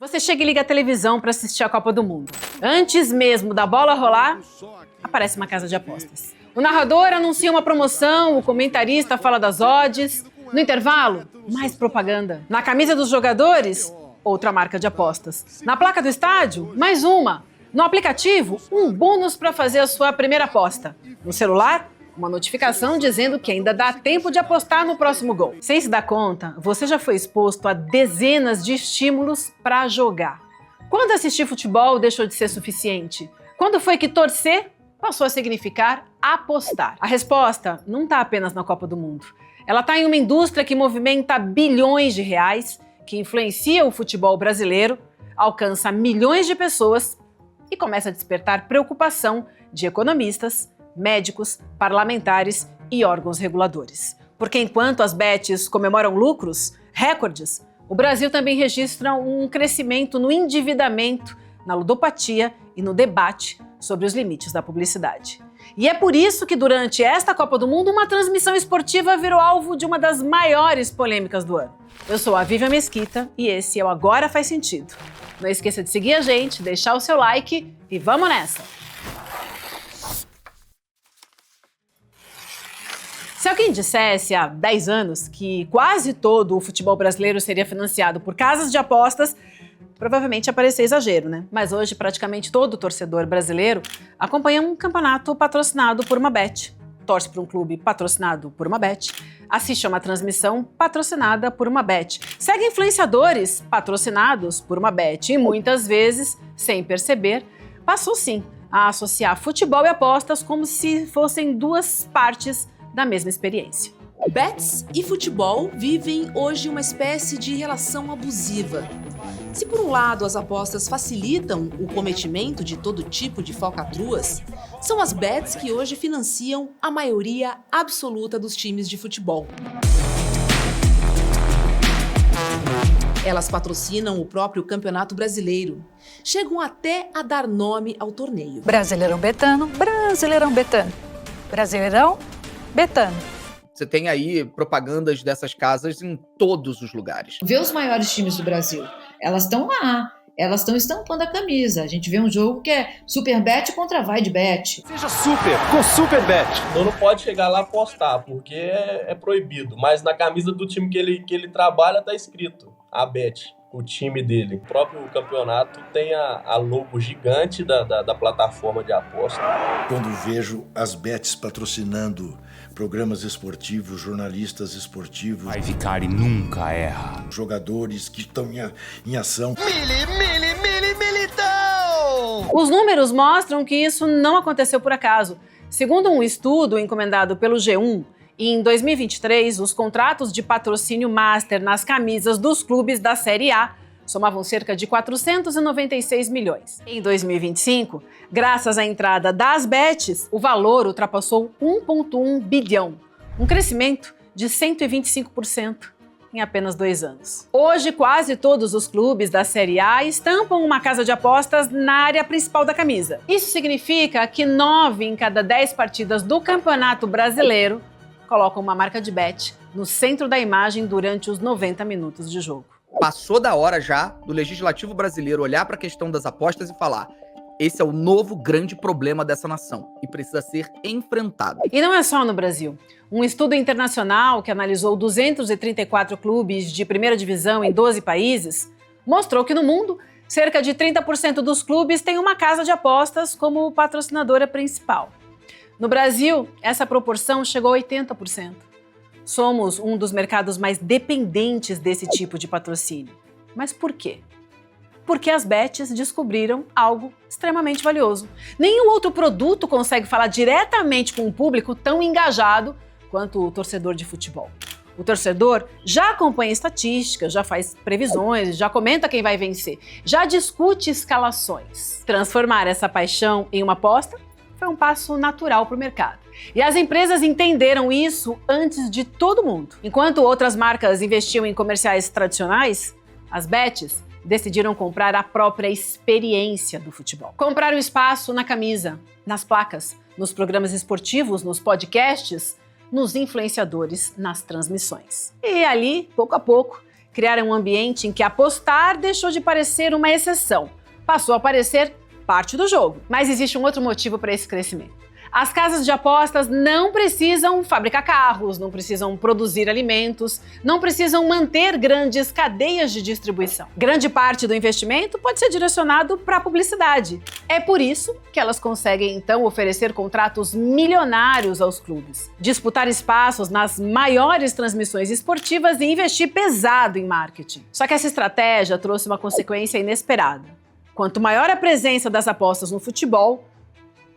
Você chega e liga a televisão para assistir a Copa do Mundo. Antes mesmo da bola rolar, aparece uma casa de apostas. O narrador anuncia uma promoção, o comentarista fala das odds. No intervalo, mais propaganda. Na camisa dos jogadores, outra marca de apostas. Na placa do estádio, mais uma. No aplicativo, um bônus para fazer a sua primeira aposta. No celular, uma notificação dizendo que ainda dá tempo de apostar no próximo gol. Sem se dar conta, você já foi exposto a dezenas de estímulos para jogar. Quando assistir futebol deixou de ser suficiente? Quando foi que torcer passou a significar apostar? A resposta não está apenas na Copa do Mundo. Ela está em uma indústria que movimenta bilhões de reais, que influencia o futebol brasileiro, alcança milhões de pessoas e começa a despertar preocupação de economistas, médicos, parlamentares e órgãos reguladores. Porque enquanto as bets comemoram lucros, recordes, o Brasil também registra um crescimento no endividamento, na ludopatia e no debate sobre os limites da publicidade. E é por isso que durante esta Copa do Mundo, uma transmissão esportiva virou alvo de uma das maiores polêmicas do ano. Eu sou a Vivian Mesquita e esse é o Agora Faz Sentido. Não esqueça de seguir a gente, deixar o seu like e vamos nessa! Se alguém dissesse há 10 anos que quase todo o futebol brasileiro seria financiado por casas de apostas, provavelmente ia parecer exagero, né? Mas hoje praticamente todo torcedor brasileiro acompanha um campeonato patrocinado por uma bet, torce para um clube patrocinado por uma bet, assiste a uma transmissão patrocinada por uma bet, segue influenciadores patrocinados por uma bet e muitas vezes, sem perceber, passou sim a associar futebol e apostas como se fossem duas partes da mesma experiência. Bets e futebol vivem hoje uma espécie de relação abusiva. Se por um lado as apostas facilitam o cometimento de todo tipo de falcatruas, são as bets que hoje financiam a maioria absoluta dos times de futebol. Elas patrocinam o próprio Campeonato Brasileiro. Chegam até a dar nome ao torneio. Brasileirão Betano, Brasileirão Betano, Brasileirão Betano. Você tem aí propagandas dessas casas em todos os lugares. Vê os maiores times do Brasil. Elas estão lá. Elas estão estampando a camisa. A gente vê um jogo que é Super Bet contra Vai de Bet. Seja super com Super Bet. Então não pode chegar lá e apostar, porque é proibido. Mas na camisa do time que ele trabalha tá escrito a Bet, o time dele. O próprio campeonato tem a logo gigante da plataforma de aposta. Quando vejo as bets patrocinando programas esportivos, jornalistas esportivos... A Vicari nunca erra. Jogadores que estão em ação... Militão! Os números mostram que isso não aconteceu por acaso. Segundo um estudo encomendado pelo G1, em 2023, os contratos de patrocínio master nas camisas dos clubes da Série A somavam cerca de 496 milhões. Em 2025, graças à entrada das bets, o valor ultrapassou 1,1 bilhão, um crescimento de 125% em apenas 2 anos. Hoje, quase todos os clubes da Série A estampam uma casa de apostas na área principal da camisa. Isso significa que 9 em cada 10 partidas do Campeonato Brasileiro colocam uma marca de bet no centro da imagem durante os 90 minutos de jogo. Passou da hora já do Legislativo brasileiro olhar para a questão das apostas e falar: esse é o novo grande problema dessa nação e precisa ser enfrentado. E não é só no Brasil. Um estudo internacional que analisou 234 clubes de primeira divisão em 12 países mostrou que no mundo, cerca de 30% dos clubes têm uma casa de apostas como patrocinadora principal. No Brasil, essa proporção chegou a 80%. Somos um dos mercados mais dependentes desse tipo de patrocínio. Mas por quê? Porque as bets descobriram algo extremamente valioso. Nenhum outro produto consegue falar diretamente com um público tão engajado quanto o torcedor de futebol. O torcedor já acompanha estatísticas, já faz previsões, já comenta quem vai vencer, já discute escalações. Transformar essa paixão em uma aposta foi um passo natural para o mercado. E as empresas entenderam isso antes de todo mundo. Enquanto outras marcas investiam em comerciais tradicionais, as bets decidiram comprar a própria experiência do futebol. Compraram espaço na camisa, nas placas, nos programas esportivos, nos podcasts, nos influenciadores, nas transmissões. E ali, pouco a pouco, criaram um ambiente em que apostar deixou de parecer uma exceção, passou a parecer parte do jogo. Mas existe um outro motivo para esse crescimento. As casas de apostas não precisam fabricar carros, não precisam produzir alimentos, não precisam manter grandes cadeias de distribuição. Grande parte do investimento pode ser direcionado para a publicidade. É por isso que elas conseguem, então, oferecer contratos milionários aos clubes, disputar espaços nas maiores transmissões esportivas e investir pesado em marketing. Só que essa estratégia trouxe uma consequência inesperada. Quanto maior a presença das apostas no futebol,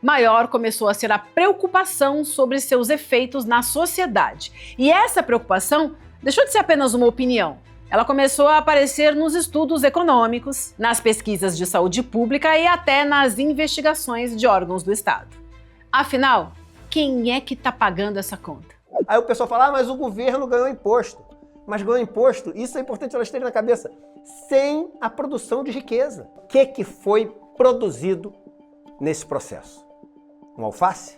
maior começou a ser a preocupação sobre seus efeitos na sociedade. E essa preocupação deixou de ser apenas uma opinião. Ela começou a aparecer nos estudos econômicos, nas pesquisas de saúde pública e até nas investigações de órgãos do Estado. Afinal, quem é que está pagando essa conta? Aí o pessoal fala, mas o governo ganhou imposto. Mas ganhou imposto, isso é importante elas terem na cabeça, sem a produção de riqueza. O que foi produzido nesse processo? Um alface?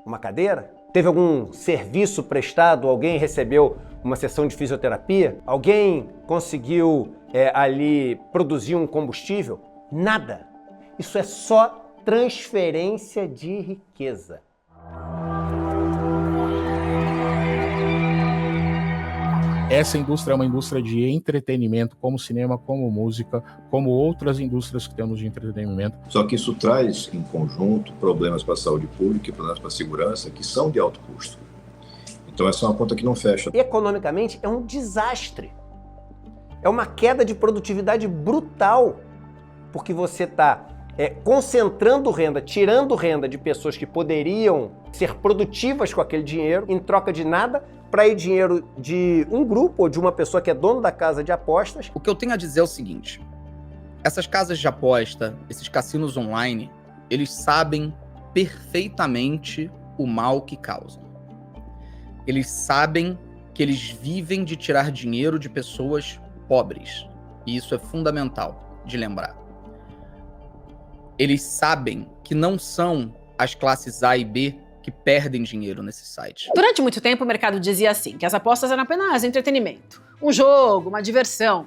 Uma cadeira? Teve algum serviço prestado? Alguém recebeu uma sessão de fisioterapia? Alguém conseguiu ali produzir um combustível? Nada. Isso é só transferência de riqueza. Essa indústria é uma indústria de entretenimento, como cinema, como música, como outras indústrias que temos de entretenimento. Só que isso traz, em conjunto, problemas para a saúde pública e problemas para a segurança, que são de alto custo. Então essa é uma conta que não fecha. Economicamente, é um desastre. É uma queda de produtividade brutal, porque você está concentrando renda, tirando renda de pessoas que poderiam ser produtivas com aquele dinheiro, em troca de nada, para ir dinheiro de um grupo ou de uma pessoa que é dono da casa de apostas. O que eu tenho a dizer é o seguinte: essas casas de aposta, esses cassinos online, eles sabem perfeitamente o mal que causam. Eles sabem que eles vivem de tirar dinheiro de pessoas pobres. E isso é fundamental de lembrar. Eles sabem que não são as classes A e B que perdem dinheiro nesses sites. Durante muito tempo, o mercado dizia assim, que as apostas eram apenas entretenimento, um jogo, uma diversão.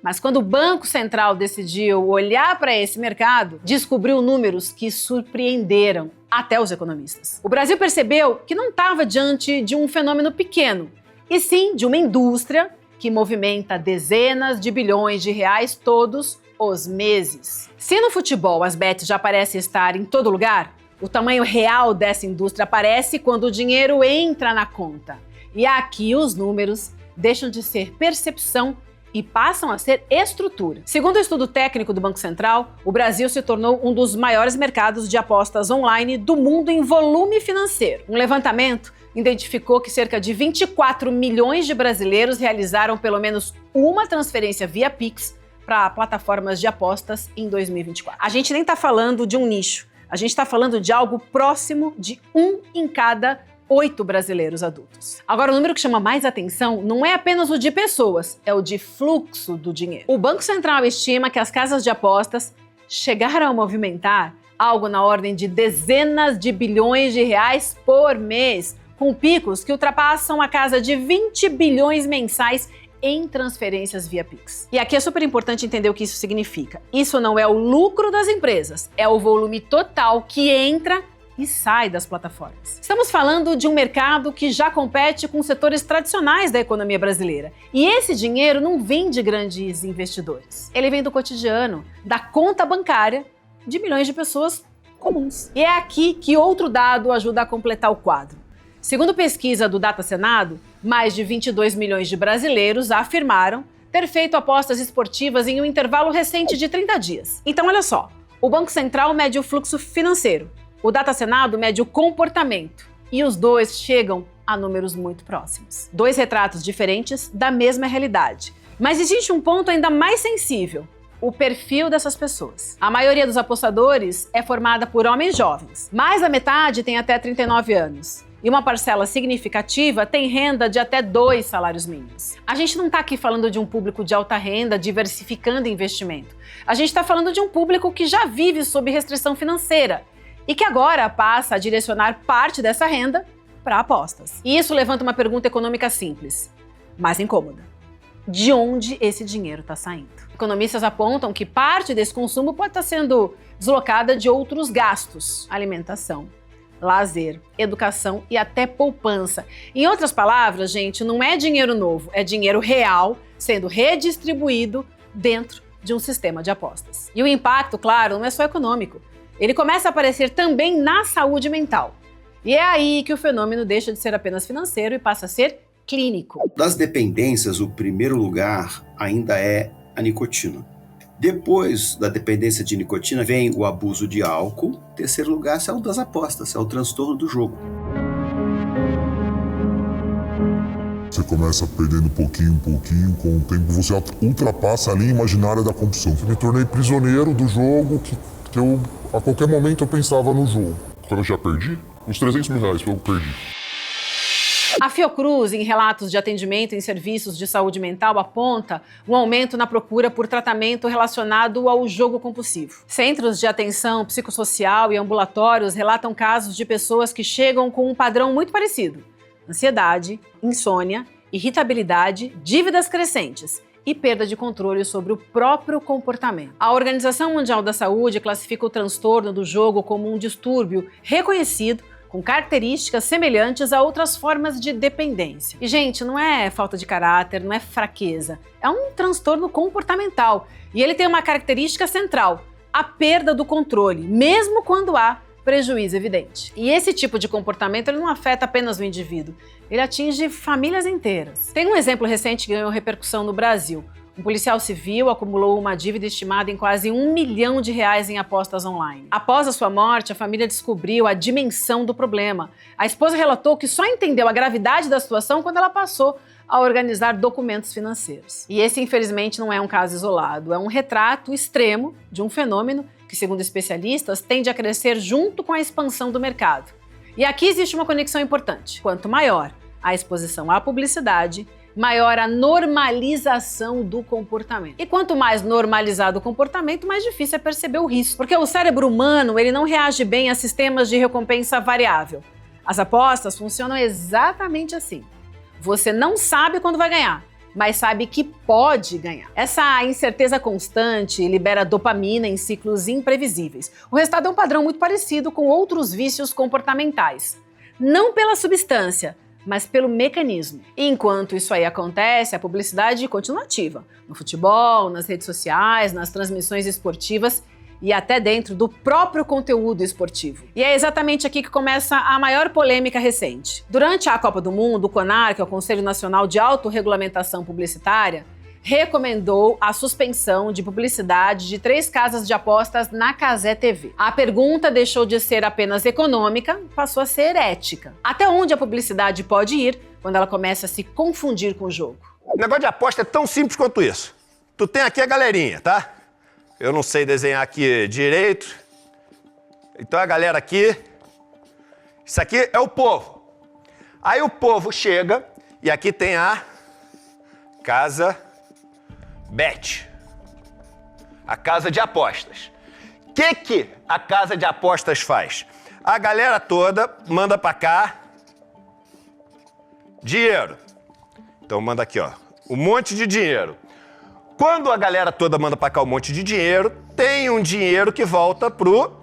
Mas quando o Banco Central decidiu olhar para esse mercado, descobriu números que surpreenderam até os economistas. O Brasil percebeu que não estava diante de um fenômeno pequeno, e sim de uma indústria que movimenta dezenas de bilhões de reais todos os meses. Se no futebol as bets já parecem estar em todo lugar, o tamanho real dessa indústria aparece quando o dinheiro entra na conta. E aqui os números deixam de ser percepção e passam a ser estrutura. Segundo o estudo técnico do Banco Central, o Brasil se tornou um dos maiores mercados de apostas online do mundo em volume financeiro. Um levantamento identificou que cerca de 24 milhões de brasileiros realizaram pelo menos uma transferência via Pix para plataformas de apostas em 2024. A gente nem está falando de um nicho. A gente está falando de algo próximo de 1 em cada 8 brasileiros adultos. Agora, o número que chama mais atenção não é apenas o de pessoas, é o de fluxo do dinheiro. O Banco Central estima que as casas de apostas chegaram a movimentar algo na ordem de dezenas de bilhões de reais por mês, com picos que ultrapassam a casa de 20 bilhões mensais em transferências via Pix. E aqui é super importante entender o que isso significa. Isso não é o lucro das empresas, é o volume total que entra e sai das plataformas. Estamos falando de um mercado que já compete com setores tradicionais da economia brasileira. E esse dinheiro não vem de grandes investidores. Ele vem do cotidiano, da conta bancária de milhões de pessoas comuns. E é aqui que outro dado ajuda a completar o quadro. Segundo pesquisa do Data Senado, mais de 22 milhões de brasileiros afirmaram ter feito apostas esportivas em um intervalo recente de 30 dias. Então, olha só, o Banco Central mede o fluxo financeiro, o Data Senado mede o comportamento, e os dois chegam a números muito próximos. Dois retratos diferentes da mesma realidade. Mas existe um ponto ainda mais sensível: o perfil dessas pessoas. A maioria dos apostadores é formada por homens jovens. Mais da metade tem até 39 anos. E uma parcela significativa tem renda de até 2 salários mínimos. A gente não está aqui falando de um público de alta renda diversificando investimento. A gente está falando de um público que já vive sob restrição financeira e que agora passa a direcionar parte dessa renda para apostas. E isso levanta uma pergunta econômica simples, mas incômoda. de onde esse dinheiro está saindo. Economistas apontam que parte desse consumo pode estar sendo deslocada de outros gastos: alimentação, lazer, educação e até poupança. Em outras palavras, gente, não é dinheiro novo, é dinheiro real sendo redistribuído dentro de um sistema de apostas. E o impacto, claro, não é só econômico. Ele começa a aparecer também na saúde mental. E é aí que o fenômeno deixa de ser apenas financeiro e passa a ser clínico. Das dependências, o primeiro lugar ainda é a nicotina. Depois da dependência de nicotina vem o abuso de álcool. Terceiro lugar é o das apostas, é o transtorno do jogo. Você começa perdendo pouquinho, com o tempo você ultrapassa a linha imaginária da compulsão. Eu me tornei prisioneiro do jogo, que eu, a qualquer momento eu pensava no jogo. Quando eu já perdi, uns 300 mil reais eu perdi. A Fiocruz, em relatos de atendimento em serviços de saúde mental, aponta um aumento na procura por tratamento relacionado ao jogo compulsivo. Centros de atenção psicossocial e ambulatórios relatam casos de pessoas que chegam com um padrão muito parecido: ansiedade, insônia, irritabilidade, dívidas crescentes e perda de controle sobre o próprio comportamento. A Organização Mundial da Saúde classifica o transtorno do jogo como um distúrbio reconhecido com características semelhantes a outras formas de dependência. E, gente, não é falta de caráter, não é fraqueza, é um transtorno comportamental. E ele tem uma característica central: a perda do controle, mesmo quando há prejuízo evidente. E esse tipo de comportamento ele não afeta apenas o indivíduo, ele atinge famílias inteiras. Tem um exemplo recente que ganhou repercussão no Brasil. Um policial civil acumulou uma dívida estimada em quase R$1 milhão em apostas online. Após a sua morte, a família descobriu a dimensão do problema. A esposa relatou que só entendeu a gravidade da situação quando ela passou a organizar documentos financeiros. E esse, infelizmente, não é um caso isolado, é um retrato extremo de um fenômeno que, segundo especialistas, tende a crescer junto com a expansão do mercado. E aqui existe uma conexão importante. Quanto maior a exposição à publicidade, maior a normalização do comportamento. E quanto mais normalizado o comportamento, mais difícil é perceber o risco. Porque o cérebro humano ele não reage bem a sistemas de recompensa variável. As apostas funcionam exatamente assim. Você não sabe quando vai ganhar, mas sabe que pode ganhar. Essa incerteza constante libera dopamina em ciclos imprevisíveis. O resultado é um padrão muito parecido com outros vícios comportamentais. Não pela substância, mas pelo mecanismo. E enquanto isso aí acontece, a publicidade continua ativa. No futebol, nas redes sociais, nas transmissões esportivas e até dentro do próprio conteúdo esportivo. E é exatamente aqui que começa a maior polêmica recente. Durante a Copa do Mundo, o CONAR, que é o Conselho Nacional de Autorregulamentação Publicitária, recomendou a suspensão de publicidade de 3 casas de apostas na Cazé TV. A pergunta deixou de ser apenas econômica, passou a ser ética. Até onde a publicidade pode ir quando ela começa a se confundir com o jogo? O negócio de aposta é tão simples quanto isso. Tu tem aqui a galerinha, tá? Eu não sei desenhar aqui direito. Então a galera aqui... Isso aqui é o povo. Aí o povo chega e aqui tem a Casa Bet, a casa de apostas. O que a casa de apostas faz? A galera toda manda pra cá dinheiro. Então manda aqui, ó, um monte de dinheiro. Quando a galera toda manda pra cá um monte de dinheiro, tem um dinheiro que volta pro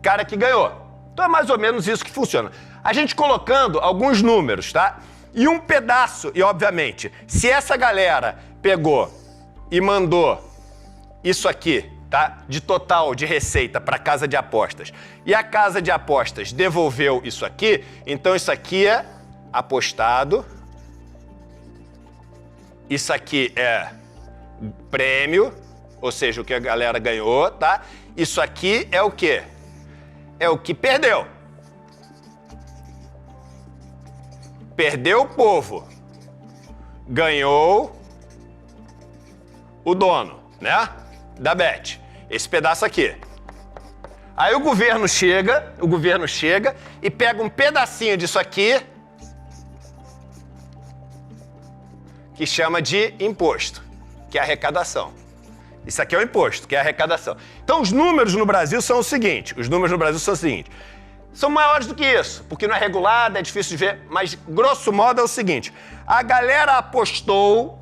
cara que ganhou. Então é mais ou menos isso que funciona. A gente colocando alguns números, tá? E um pedaço, e obviamente, se essa galera pegou e mandou isso aqui, tá? De total de receita para casa de apostas, e a casa de apostas devolveu isso aqui, então isso aqui é apostado, isso aqui é prêmio, ou seja, o que a galera ganhou, tá? Isso aqui é o quê? É o que perdeu. Perdeu o povo, ganhou o dono, né, da Bet, esse pedaço aqui. Aí o governo chega e pega um pedacinho disso aqui, que chama de imposto, que é arrecadação. Isso aqui é o imposto, que é arrecadação. Então os números no Brasil são o seguinte, são maiores do que isso, porque não é regulado, é difícil de ver, mas grosso modo é o seguinte, a galera apostou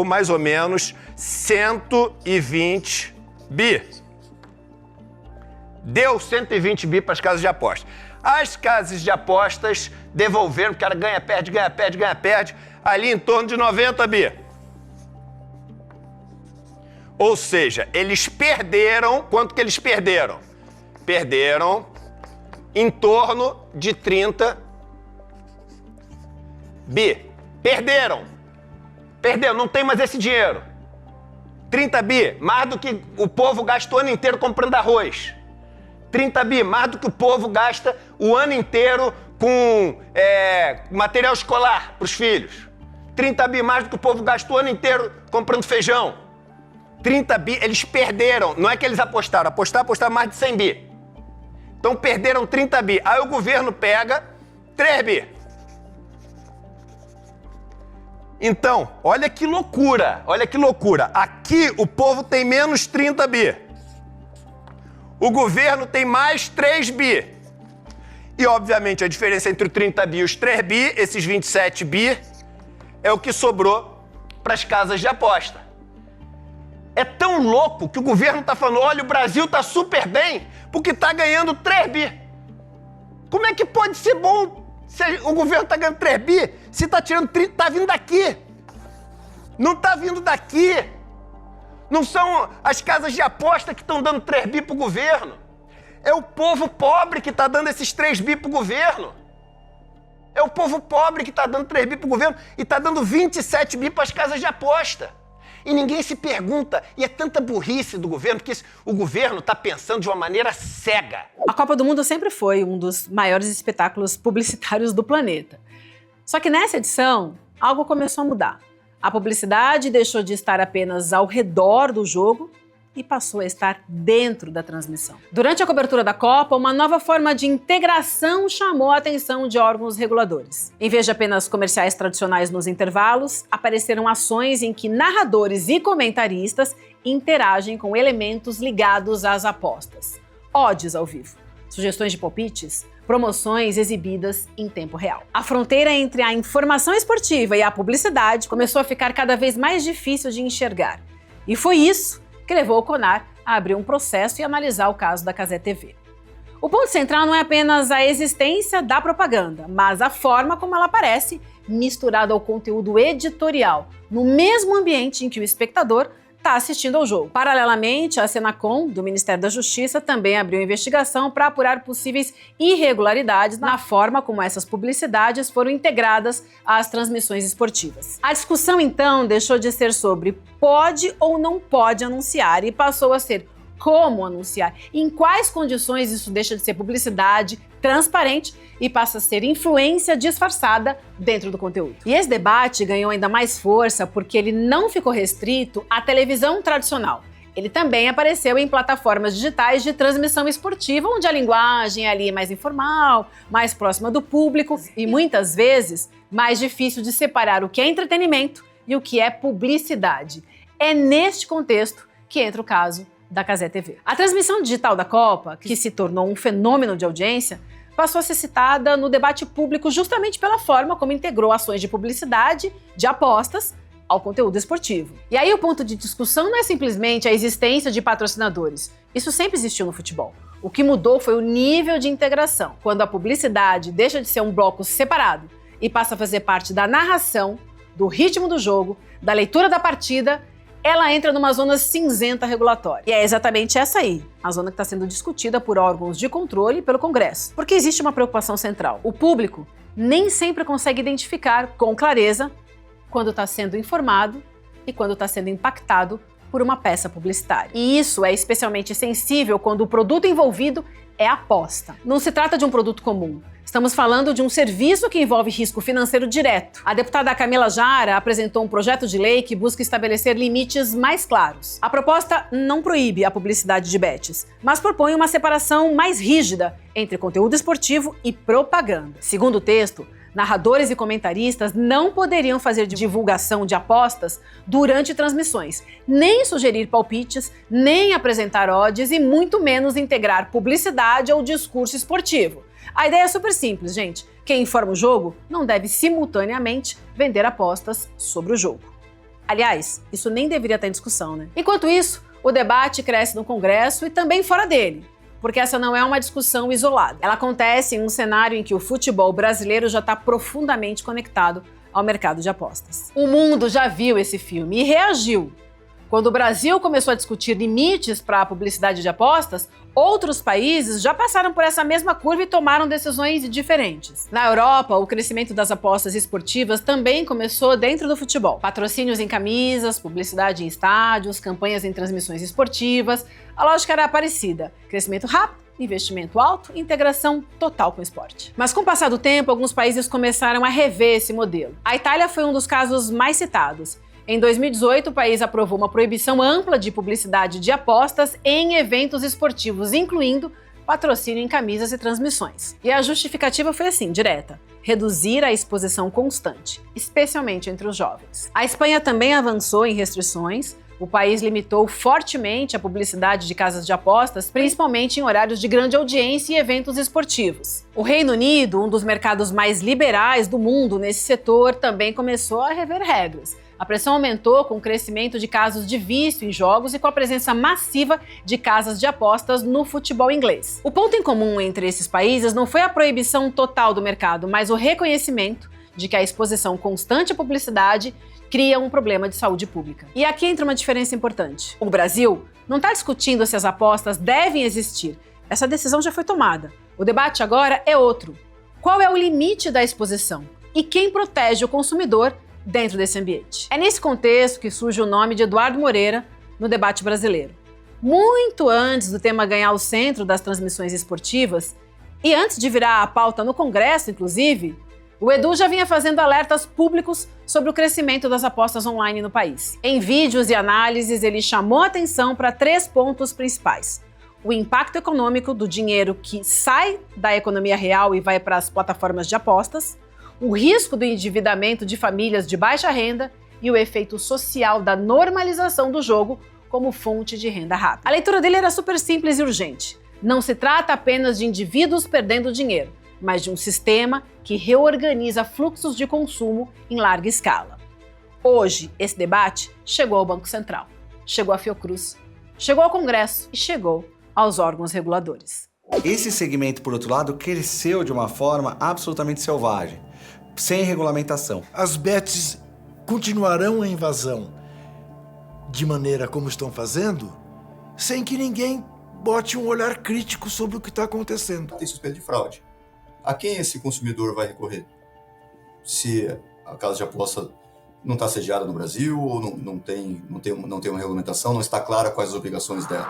mais ou menos 120 bi. Deu 120 bi para as casas de apostas. As casas de apostas devolveram, o cara ganha, perde, ali em torno de 90 bi. Ou seja, eles perderam, quanto que eles perderam? Perderam em torno de 30 bi. Perderam, não tem mais esse dinheiro. 30 bi, mais do que o povo gasta o ano inteiro comprando arroz. 30 bi, mais do que o povo gasta o ano inteiro com material escolar para os filhos. 30 bi, mais do que o povo gasta o ano inteiro comprando feijão. 30 bi, eles perderam, não é que eles apostaram mais de 100 bi. Então perderam 30 bi, aí o governo pega 3 bi. Então, olha que loucura. Aqui o povo tem menos 30 bi. O governo tem mais 3 bi. E, obviamente, a diferença entre o 30 bi e os 3 bi, esses 27 bi, é o que sobrou para as casas de aposta. É tão louco que o governo está falando, olha, o Brasil está super bem porque está ganhando 3 bi. Como é que pode ser bom se o governo está ganhando 3 bi, se está tirando 30, está vindo daqui? Não está vindo daqui. Não são as casas de aposta que estão dando 3 bi para o governo. É o povo pobre que está dando esses 3 bi para o governo. É o povo pobre que está dando 3 bi para o governo e está dando 27 bi para as casas de aposta. E ninguém se pergunta, e é tanta burrice do governo, que o governo está pensando de uma maneira cega. A Copa do Mundo sempre foi um dos maiores espetáculos publicitários do planeta. Só que nessa edição, algo começou a mudar. A publicidade deixou de estar apenas ao redor do jogo e passou a estar dentro da transmissão. Durante a cobertura da Copa, uma nova forma de integração chamou a atenção de órgãos reguladores. Em vez de apenas comerciais tradicionais nos intervalos, apareceram ações em que narradores e comentaristas interagem com elementos ligados às apostas. Odds ao vivo, sugestões de palpites, promoções exibidas em tempo real. A fronteira entre a informação esportiva e a publicidade começou a ficar cada vez mais difícil de enxergar. E foi isso que levou o CONAR a abrir um processo e analisar o caso da Cazé TV. O ponto central não é apenas a existência da propaganda, mas a forma como ela aparece misturada ao conteúdo editorial, no mesmo ambiente em que o espectador está assistindo ao jogo. Paralelamente, a Senacom, do Ministério da Justiça, também abriu investigação para apurar possíveis irregularidades na forma como essas publicidades foram integradas às transmissões esportivas. A discussão, então, deixou de ser sobre pode ou não pode anunciar e passou a ser como anunciar, em quais condições isso deixa de ser publicidade transparente e passa a ser influência disfarçada dentro do conteúdo. E esse debate ganhou ainda mais força porque ele não ficou restrito à televisão tradicional. Ele também apareceu em plataformas digitais de transmissão esportiva, onde a linguagem ali é mais informal, mais próxima do público e muitas vezes mais difícil de separar o que é entretenimento e o que é publicidade. É neste contexto que entra o caso da Cazé TV. A transmissão digital da Copa, que se tornou um fenômeno de audiência, passou a ser citada no debate público justamente pela forma como integrou ações de publicidade, de apostas, ao conteúdo esportivo. E aí o ponto de discussão não é simplesmente a existência de patrocinadores. Isso sempre existiu no futebol. O que mudou foi o nível de integração, quando a publicidade deixa de ser um bloco separado e passa a fazer parte da narração, do ritmo do jogo, da leitura da partida. Ela entra numa zona cinzenta regulatória. E é exatamente essa aí, a zona que está sendo discutida por órgãos de controle e pelo Congresso. Porque existe uma preocupação central. O público nem sempre consegue identificar com clareza quando está sendo informado e quando está sendo impactado por uma peça publicitária. E isso é especialmente sensível quando o produto envolvido é aposta. Não se trata de um produto comum. Estamos falando de um serviço que envolve risco financeiro direto. A deputada Camila Jara apresentou um projeto de lei que busca estabelecer limites mais claros. A proposta não proíbe a publicidade de bets, mas propõe uma separação mais rígida entre conteúdo esportivo e propaganda. Segundo o texto, Narradores e comentaristas não poderiam fazer divulgação de apostas durante transmissões, nem sugerir palpites, nem apresentar odds e muito menos integrar publicidade ao discurso esportivo. A ideia é super simples, gente. Quem informa o jogo não deve simultaneamente vender apostas sobre o jogo. Aliás, isso nem deveria estar em discussão, né? Enquanto isso, o debate cresce no Congresso e também fora dele, porque essa não é uma discussão isolada. Ela acontece em um cenário em que o futebol brasileiro já está profundamente conectado ao mercado de apostas. O mundo já viu esse filme e reagiu. Quando o Brasil começou a discutir limites para a publicidade de apostas, outros países já passaram por essa mesma curva e tomaram decisões diferentes. Na Europa, o crescimento das apostas esportivas também começou dentro do futebol. Patrocínios em camisas, publicidade em estádios, campanhas em transmissões esportivas. A lógica era parecida: crescimento rápido, investimento alto e integração total com o esporte. Mas com o passar do tempo, alguns países começaram a rever esse modelo. A Itália foi um dos casos mais citados. Em 2018, o país aprovou uma proibição ampla de publicidade de apostas em eventos esportivos, incluindo patrocínio em camisas e transmissões. E a justificativa foi assim, direta: reduzir a exposição constante, especialmente entre os jovens. A Espanha também avançou em restrições. O país limitou fortemente a publicidade de casas de apostas, principalmente em horários de grande audiência e eventos esportivos. O Reino Unido, um dos mercados mais liberais do mundo nesse setor, também começou a rever regras. A pressão aumentou com o crescimento de casos de vício em jogos e com a presença massiva de casas de apostas no futebol inglês. O ponto em comum entre esses países não foi a proibição total do mercado, mas o reconhecimento de que a exposição constante à publicidade cria um problema de saúde pública. E aqui entra uma diferença importante. O Brasil não está discutindo se as apostas devem existir. Essa decisão já foi tomada. O debate agora é outro. Qual é o limite da exposição? E quem protege o consumidor dentro desse ambiente? É nesse contexto que surge o nome de Eduardo Moreira no debate brasileiro. Muito antes do tema ganhar o centro das transmissões esportivas, e antes de virar a pauta no Congresso, inclusive, o Edu já vinha fazendo alertas públicos sobre o crescimento das apostas online no país. Em vídeos e análises, ele chamou a atenção para 3 pontos principais: o impacto econômico do dinheiro que sai da economia real e vai para as plataformas de apostas, o risco do endividamento de famílias de baixa renda e o efeito social da normalização do jogo como fonte de renda rápida. A leitura dele era super simples e urgente. Não se trata apenas de indivíduos perdendo dinheiro, mas de um sistema que reorganiza fluxos de consumo em larga escala. Hoje, esse debate chegou ao Banco Central, chegou à Fiocruz, chegou ao Congresso e chegou aos órgãos reguladores. Esse segmento, por outro lado, cresceu de uma forma absolutamente selvagem, sem regulamentação. As bets continuarão a invasão de maneira como estão fazendo, sem que ninguém bote um olhar crítico sobre o que está acontecendo. Tem suspeita de fraude. A quem esse consumidor vai recorrer? Se a casa de aposta não está sediada no Brasil ou não tem uma regulamentação, não está clara quais as obrigações dela.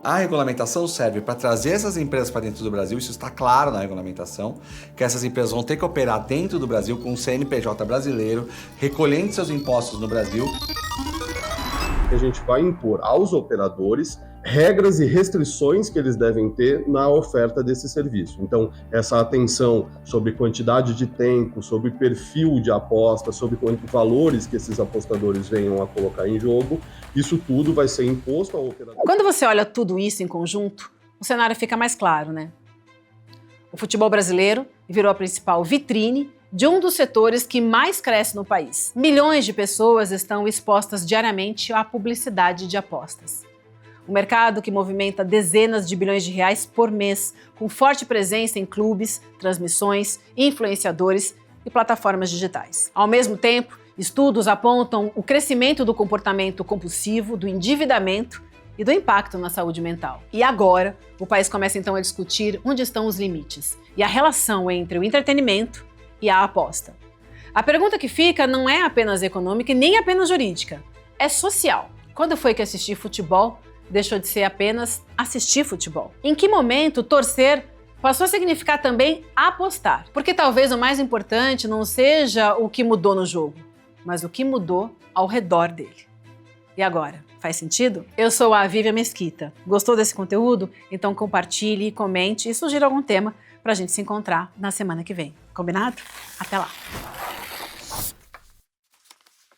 A regulamentação serve para trazer essas empresas para dentro do Brasil, isso está claro na regulamentação, que essas empresas vão ter que operar dentro do Brasil com um CNPJ brasileiro, recolhendo seus impostos no Brasil. A gente vai impor aos operadores regras e restrições que eles devem ter na oferta desse serviço. Então, essa atenção sobre quantidade de tempo, sobre perfil de aposta, sobre valores que esses apostadores venham a colocar em jogo, isso tudo vai ser imposto ao operador. Quando você olha tudo isso em conjunto, o cenário fica mais claro, né? O futebol brasileiro virou a principal vitrine de um dos setores que mais cresce no país. Milhões de pessoas estão expostas diariamente à publicidade de apostas. Um mercado que movimenta dezenas de bilhões de reais por mês, com forte presença em clubes, transmissões, influenciadores e plataformas digitais. Ao mesmo tempo, estudos apontam o crescimento do comportamento compulsivo, do endividamento e do impacto na saúde mental. E agora, o país começa então a discutir onde estão os limites e a relação entre o entretenimento e a aposta. A pergunta que fica não é apenas econômica e nem apenas jurídica, é social. Quando foi que assistir futebol deixou de ser apenas assistir futebol? Em que momento torcer passou a significar também apostar? Porque talvez o mais importante não seja o que mudou no jogo, mas o que mudou ao redor dele. E agora, faz sentido? Eu sou a Vivian Mesquita. Gostou desse conteúdo? Então compartilhe, comente e sugira algum tema pra gente se encontrar na semana que vem. Combinado? Até lá!